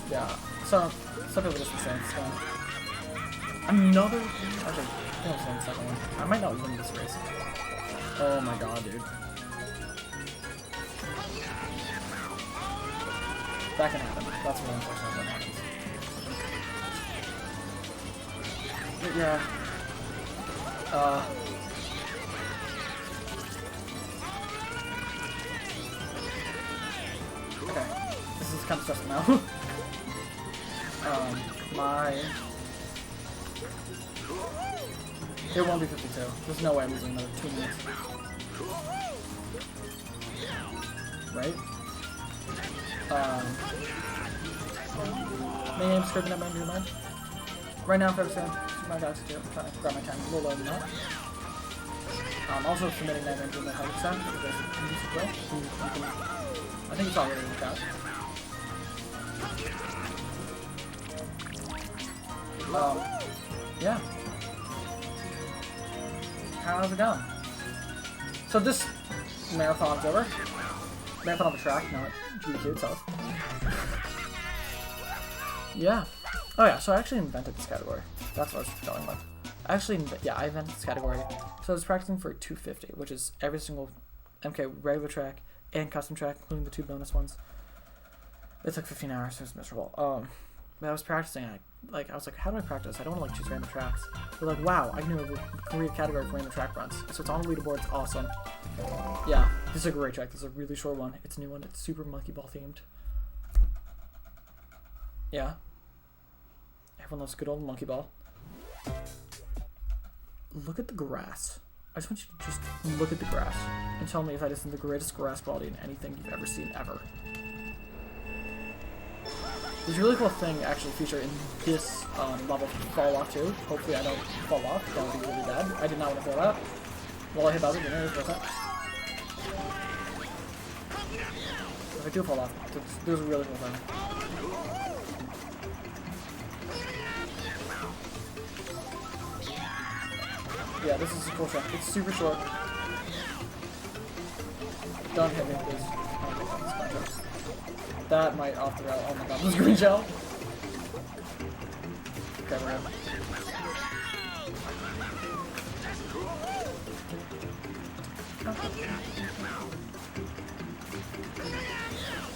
Yeah, so some people just saying it's fun. Another. Actually, I think I'm saying the second one. I might not win this race. Oh my god, dude. That can happen. That's really unfortunate when that happens. But yeah. Okay. This is kind of stressful now. It won't be 52. There's no way I'm losing another 2 minutes. Right? Maybe I'm scribbling up my new mind. Right now, for everything, my guys do. I'm trying to grab my time a little lower than that. Also submitting that into the 100% because there's a music way. I think it's already worked out. Yeah. How's it going? So this marathon's over. Marathon on the track, not GDQ itself. Yeah. Oh yeah, so I actually invented this category. That's what I was going with. I invented this category. So I was practicing for 250, which is every single MK regular track and custom track, including the 2 bonus ones. It took 15 hours, so it was miserable. But I was practicing, I was like, how do I practice? I don't want to like choose random tracks. But like, wow, I knew a great category for random track runs. So it's on the leaderboard, it's awesome. Yeah, this is a great track. This is a really short one. It's a new one. It's super monkey ball themed. Yeah. Everyone loves good old monkey ball. Look at the grass. I just want you to just look at the grass and tell me if that isn't the greatest grass quality in anything you've ever seen ever. There's a really cool thing actually featured in this level fall off too. Hopefully I don't fall off. That would be really bad. I did not want to throw that. Well, I hit Bowser, didn't I? If I do fall off, there's a really cool thing. Yeah, this is a cool shot. It's super short. Don't hit me, please. That might off the rail. Oh my god, this green gel. Okay, we're good.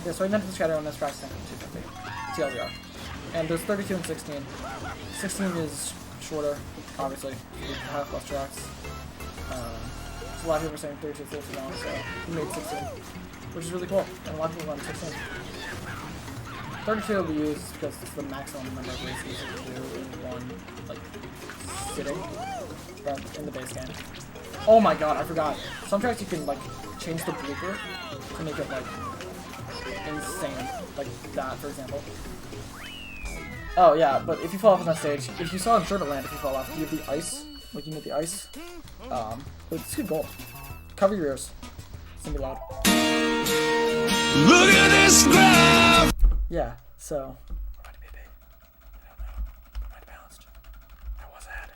Okay, so I invented this shadow on this track stand from 250. TLDR. And there's 32 and 16. 16 is shorter, obviously. We have less tracks. So a lot of people are saying 32 is a little too long, so we made 16. Which is really cool. And a lot of people run 16. 32 will be used because it's the maximum number of races you can do in one, like, sitting in the base game. Oh my god, I forgot. Some tracks you can like change the blooper to make it like insane, like that, for example. Oh yeah, but if you fall off on that stage, if you saw in Sherbet Land, if you fall off, you have the ice, like you need the ice. But it's good gold. Cover your ears. It's gonna be loud. Look at this graph! Yeah, so. Remind me, babe. I don't know. Mind balanced. I was ahead.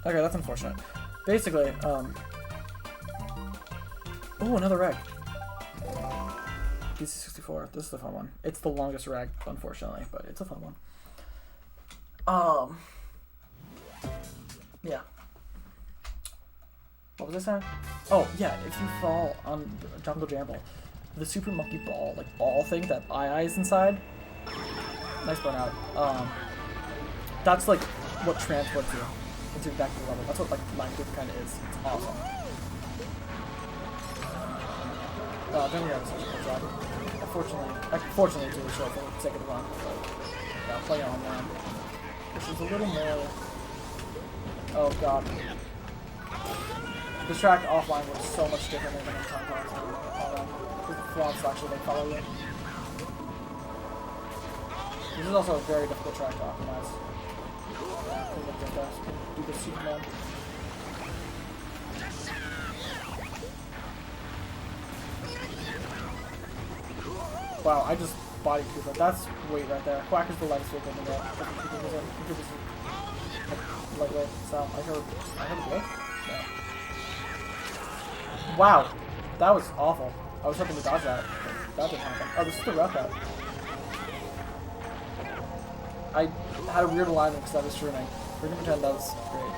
Okay, that's unfortunate. Basically, oh, another reg. DC64. This is the fun one. It's the longest reg, unfortunately, but it's a fun one. Yeah. What was I saying? Oh, yeah, if you fall on Jungle Jamble, the Super Monkey Ball, like ball thing that Eye is inside, nice burnout. That's like what transports you into back to the level. That's what like Line Grip kind of is. It's awesome. Don't get such a cool job. Unfortunately, it's really short for the sake of the run, but play on land, which is a little more. Oh god. This track offline was so much different than in time because the flops actually they follow you. This is also a very difficult track to optimize. Yeah, do the Superman. Wow, I just body Cooper. That's weight right there. Quack is the lightest weight in the world. Lightweight, so I heard a blip? Yeah. Wow, that was awful. I was hoping to dodge that, but that didn't happen. Oh, this is the rough out. I had a weird alignment because I was streaming. We're gonna pretend that was great.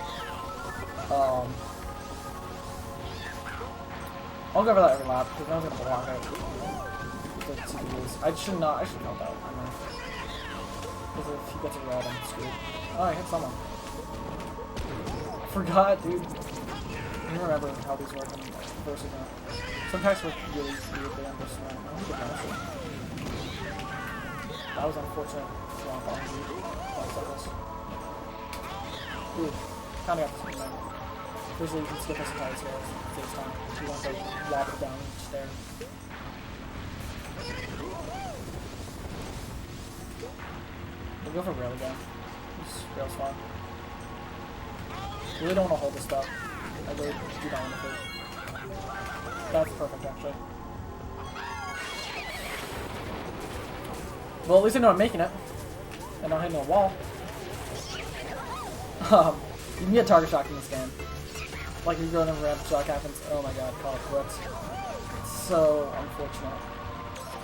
I'll go over that every lap because no one's gonna block it. I should help out. I know. Because if he gets a rod, I'm screwed. Oh, I hit someone. I forgot, dude. I don't remember how these work in versus now. Some packs work really weirdly on versus now. I don't think it. That was unfortunate. Swamp on you. Ooh, kinda got this one now. Usually you can skip this entire stairs this time. You want to lob it down each stair. We'll go for rail again. This rail's fine. Really don't want to hold this stuff. I really do not want to hold. That's perfect, actually. Well, at least I know I'm making it. And not hitting a wall. You can get target shock in this game. Like if you go in and ramp shock happens, oh my god, call it quits. It's so unfortunate.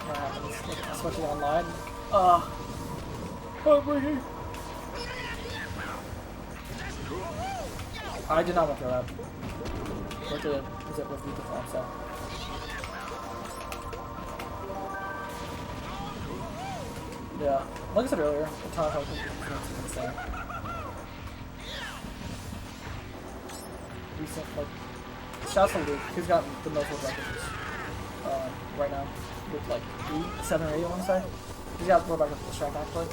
What happens? Like, switching online. Heartbreaking. I did not want to throw that. What did it? Is it with the default set? Yeah. Like I said earlier, the time I was insane. Recent, like, shouts to Luke. He's got the most world records right now. With like 7 or 8, I want to say. He's got world records for the track actually.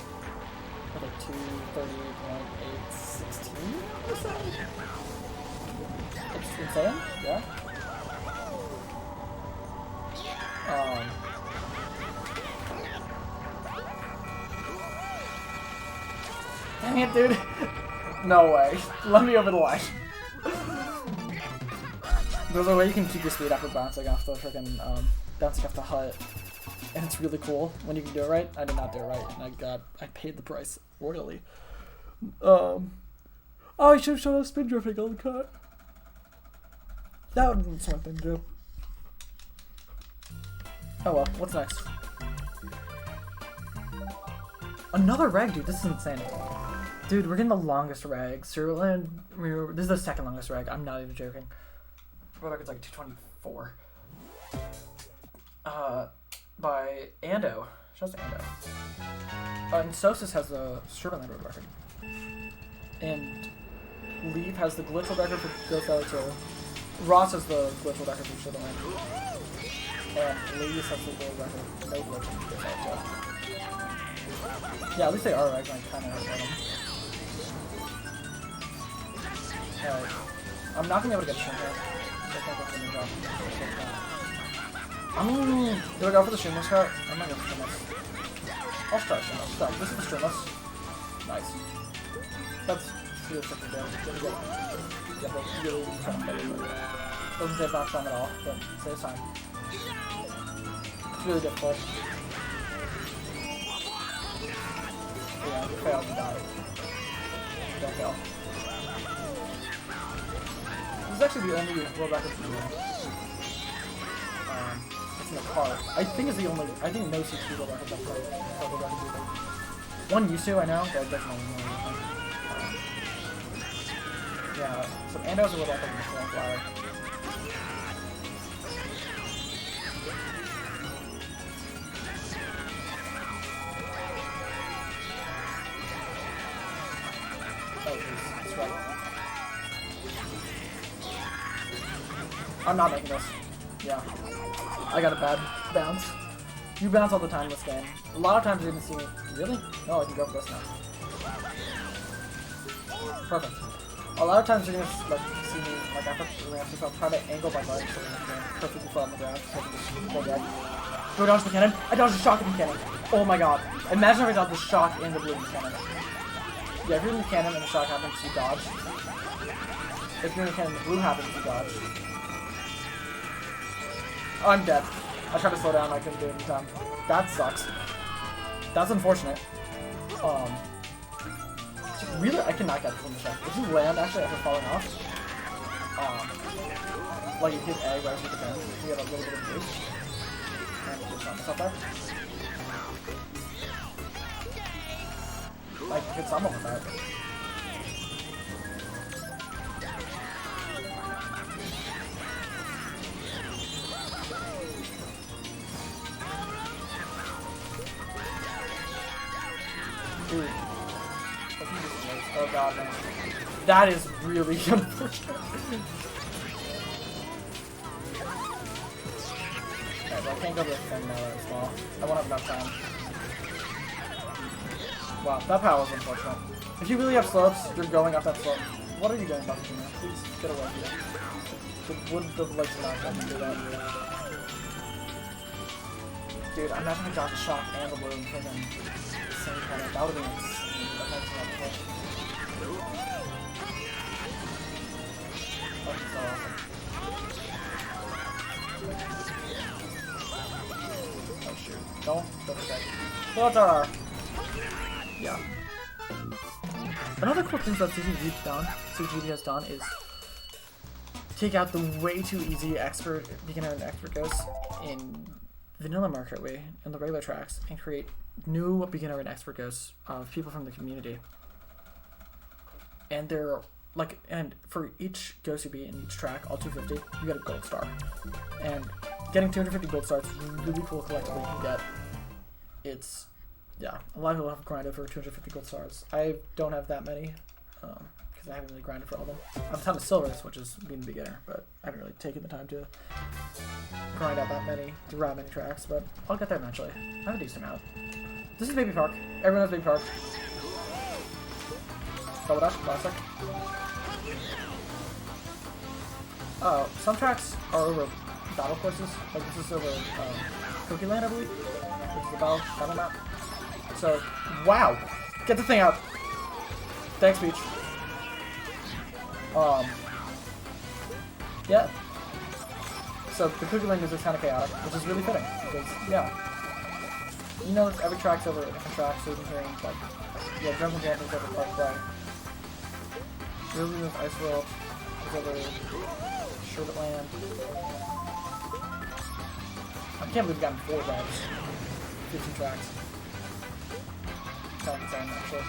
With like 2:38.816. What is that? It's insane, yeah. Dang it, dude. No way. Let me over the line. There's a way you can keep your speed after bouncing off the freaking bouncing off the hut. And it's really cool when you can do it right. I did not do it right, and I paid the price royally. Oh, I should have shown a spin drifting on the cut. That would have been something to do. Oh well, what's next? Another reg, dude. This is insane. Dude, we're getting the longest reg. Cerulean, this is the second longest reg. I'm not even joking. World record's like 224. By Ando. Shouts to Ando. And Sosis has the Sherbet World record. And Leave has the glitch world record for Ghost Valley 2. Ross has the glitch world record for Sherbet Land. And Lee's has the world record. No glitch for Ghost Valley 2. Yeah, at least they are right, like, kind of about them. Alright. I'm not gonna be able to get the shim here. Do I go for the shimless card? I'm not going for shimless. I'll try shimless. Stop. This is the shimless. Nice. That's really tricky there. Yeah, but really kind of better. Doesn't save back time at all, but saves time. It's really difficult. Yeah, if you fail, you die. Don't fail. This is actually the only world record for me. It's in the car. I think it's the only. I think no CTGP world record I've played. One used to, I know, but it doesn't anymore. Yeah, so Ando's a world record in the Flying Flower. Oh, that's right. I'm not making this. Yeah. I got a bad bounce. You bounce all the time in this game. A lot of times you're gonna see me. Really? No, I can go for this now. Perfect. A lot of times you're gonna like see me like after the ramp, so I'll try to angle my body so I'm perfectly flat on the ground. So I can just go dead. Go dodge the cannon. I dodged the shock in the cannon. Oh my god. Imagine if I dodged the shock in the blue cannon. Yeah, if you're in the cannon and the shock happens, you dodge. If you're in the cannon and the blue happens, you dodge. Oh, I'm dead. I tried to slow down, I couldn't do it in time. That sucks. That's unfortunate. Really, I cannot get this on the check. If you land actually after falling off, like you hit A right as you defend, you get a little bit of boost. And you just shot myself there. Like, hit someone with that. Dude. Oh god, man. That is really unfortunate. Alright, well I can't go to the thing now that it's small. I won't have enough time. Wow, that power was unfortunate. If you really have slopes, you're going up that slope. What are you doing, Buffalo? Please get away from it. Would the legs not let me do that? Dude, I'm not gonna dodge a shock and the balloon for them. Same kind of. That would have been insane. That might be not That's so awesome. Oh shoot. Don't forget. Water! Yeah. Another cool thing that CTGP has done is take out the way too easy expert, beginner and expert ghosts in vanilla market way in the regular tracks and create new beginner and expert ghosts of people from the community. And they're like, and for each ghost you beat in each track, all 250, you get a gold star. And getting 250 gold stars is really cool collectively you can get. It's, yeah, a lot of people have grinded for 250 gold stars. I don't have that many, because I haven't really grinded for all of them. I have a ton of silvers, which is being a beginner, but I haven't really taken the time to grind out that many, through that many tracks, but I'll get there eventually. I have a decent amount. This is Baby Park. Everyone knows Baby Park. Double dash, classic. Some tracks are over battle courses. Like this is over Cookie Land, I believe. This is the battle map. So, wow! Get the thing out! Thanks, Peach. Yeah. So the Cookie Land is just kind of chaotic, which is really fitting. Because, yeah. You know, every track's over a different track, so you can hear like, yeah, Drunken Camping's over Park Play. Really with Ice World is over Sherbet Land. I can't believe we've gotten 4 bags. 15 tracks. Kind of insane, actually.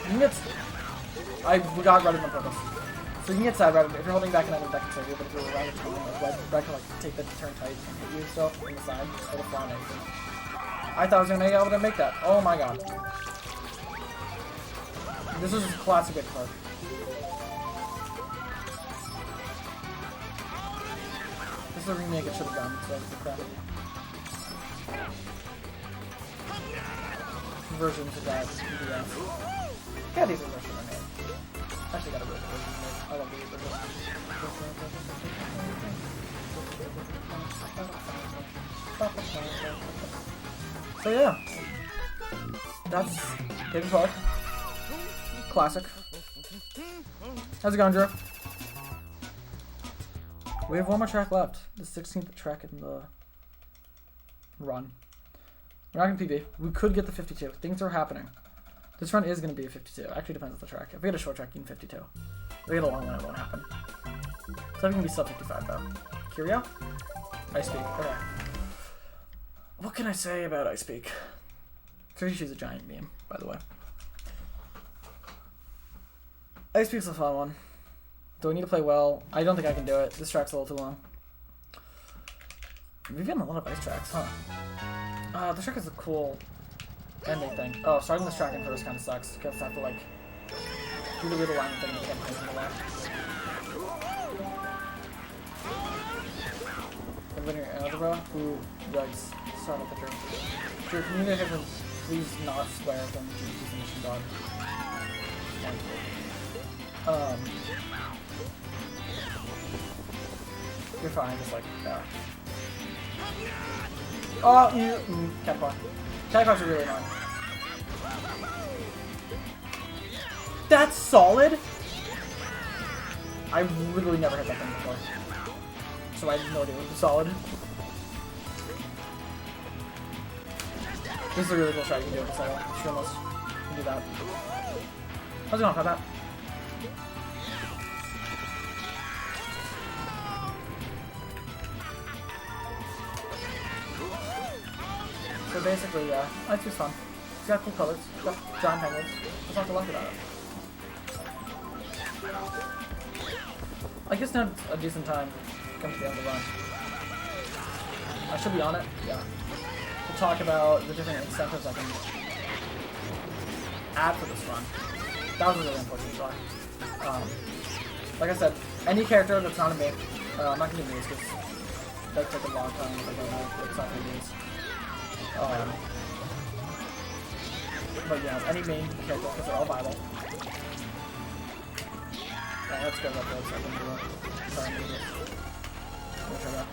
You can get... I got rid of them on purpose. So you can get side red if you're holding back an item that can save you, but if you're around the turn, like red can like take the turn tight and hit you and stuff on the side, it'll fly on anything. I thought I was gonna be able to make that. Oh my god. This is a classic big card. This is a remake it should have done, so it's a crap. versions of that in the end. Yeah, these are versions I made. Actually got a really good version made. I love these versions. So yeah. That's David Clark. Classic. How's it going, Drew? We have one more track left. The 16th track in the run. We're not going to PB. We could get the 52. Things are happening. This run is going to be a 52. Actually depends on the track. If we get a short track, you can 52. If we get a long one, it won't happen. So we can be sub 55 though. Curio? Ice Peak. Okay. What can I say about Ice Peak? She's a giant meme, by the way. Ice Peak's a fun one. Do I need to play well? I don't think I can do it. This track's a little too long. We've gotten a lot of ice tracks, huh? This track is a cool ending thing. Oh, starting this track in first kind of sucks, because I have to, like, do the little line thing and get things in the way. Linear algebra? Ooh, yikes. Start with the drink. Drew, can you make him please not swear from GP's mission dog? You're fine, just like, oh, you, Catapult. Catapults are really annoying. That's solid? I literally never hit that thing before. So I have no idea what was solid. This is a really cool shot you can do with the cycle. Streamless. You can do that. How's it going, Pat? So basically, yeah, it's just fun. It's got cool colors, it's got giant penguins. There's not to like about it. I guess now it's a decent time to come to the end of the run. I should be on it, yeah. To talk about the different incentives I can add for this run. That was a really important shot. Like I said, any character that's not a main, I'm not going to do these because that take a long time if I don't know it's not going to use. But yeah, any main character because they're all viable. Yeah, let's go that way so I can do it. Sorry, I'm going to try that.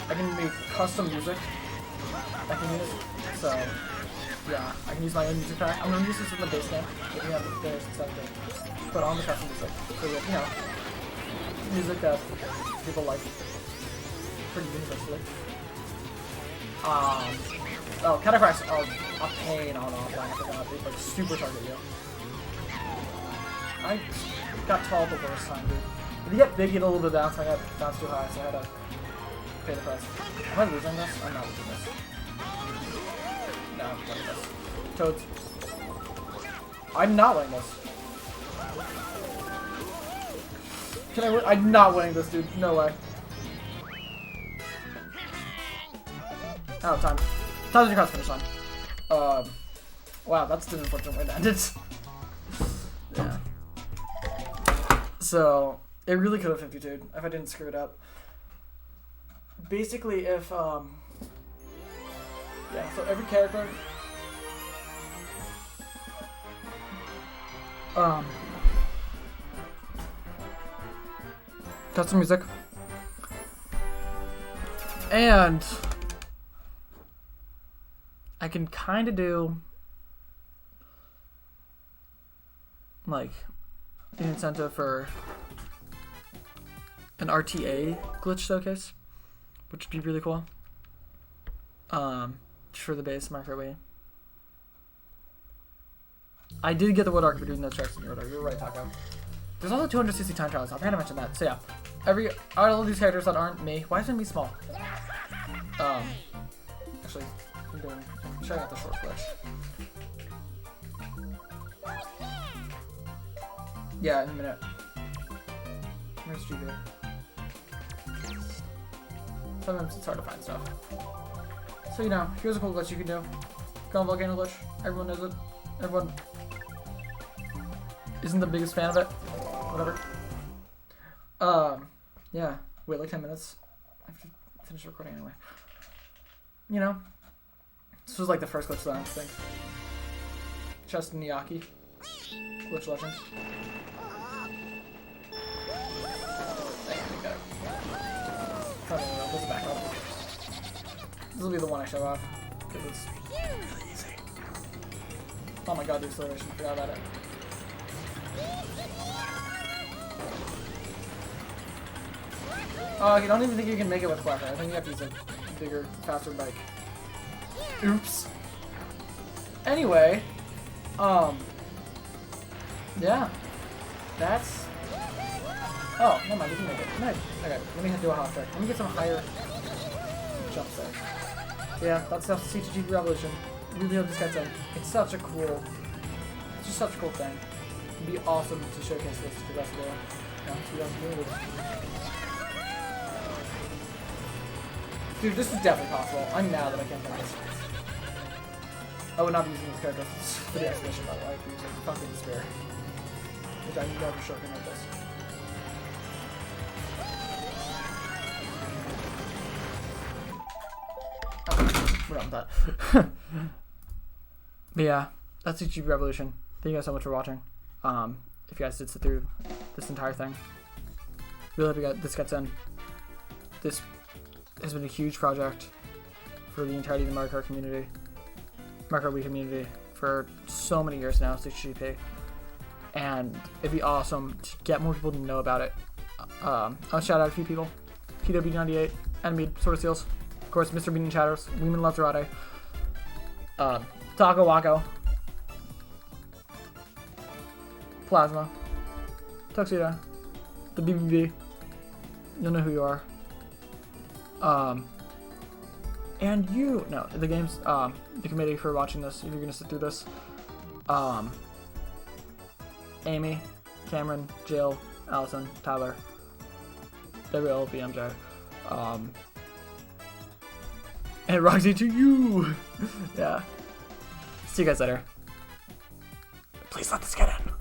I can make custom music I can use, so yeah, I can use my own music pack. I'm going to use this in the base game, if you have the players and stuff to put on the custom music. So you know, music that people like pretty universally. Oh, cataphracts are a pain on offline, I forgot. They like super target you. I got tall the worst time, dude. If you get big, you get a little bit down, so I got bounced too high, so I had to pay the price. Am I losing this? I'm not losing this. No, I'm winning this. Toads. I'm not winning this. Can I win? I'm not winning this, dude. No way. Oh, time. Time's your cross finish line. Wow, that's an unfortunate way to end it. Yeah. So, it really could have 52'd if I didn't screw it up. Basically, if, yeah, so every character, custom music, and I can kind of do, like, an incentive for an RTA glitch showcase, which would be really cool. For the base marker way. I did get the Wood Arc for doing those tracks in your order. You're right, Taco. There's also 260 time trials. I forgot to mention that. So yeah, all of these characters that aren't me. Why isn't me small? Actually, I'm trying out the short glitch. Yeah, in a minute. Where's GB? Sometimes it's hard to find stuff. So, you know, here's a cool glitch you can do. Go on Volcano glitch. Everyone knows it. Everyone isn't the biggest fan of it. Whatever. Yeah. Wait like 10 minutes. I have to finish recording anyway. you know, this was like the first glitch legend thing. Just Niyaki. Glitch legend. This is back up. This will be the one I show off. Because it's easy. Oh my god, the acceleration. Forgot about it. Oh, I don't even think you can make it with Quacker. I think you have to use a bigger, faster bike. Oops. Anyway, yeah. That's... Oh, never mind, you can make it. Nice. Okay, let me do a hot trick. Let me get some higher jumps there. Yeah, that's the CTGP Revolution. Really hope this gets in. It's such a cool... It's just such a cool thing. It'd be awesome to showcase this to the rest of the community. Dude, this is definitely possible. I'm mad that I can't play this. I would not be using this character for the expedition, by the way. I'd be using fucking Spear. Which I never shortcut like this. We're done with that. But yeah, that's CTGP Revolution. Thank you guys so much for watching. If you guys did sit through this entire thing, really hope this gets in. This has been a huge project for the entirety of the Mario Kart community, Mario Kart Wii community, for so many years now, CTGP. And it'd be awesome to get more people to know about it. I'll shout out a few people. PW98, Enemy, Sword of Seals, of course, Mr. Bean and Chatters, Weeman Loves Rade, Taco Wako, Plasma, Tuxedo, the BBB, you'll know who you are. And you, no, the games, the committee for watching this, if you're gonna sit through this, Amy, Cameron, Jill, Allison, Tyler, WL, BMJ, and Roxy to you! Yeah. See you guys later. Please let this get in.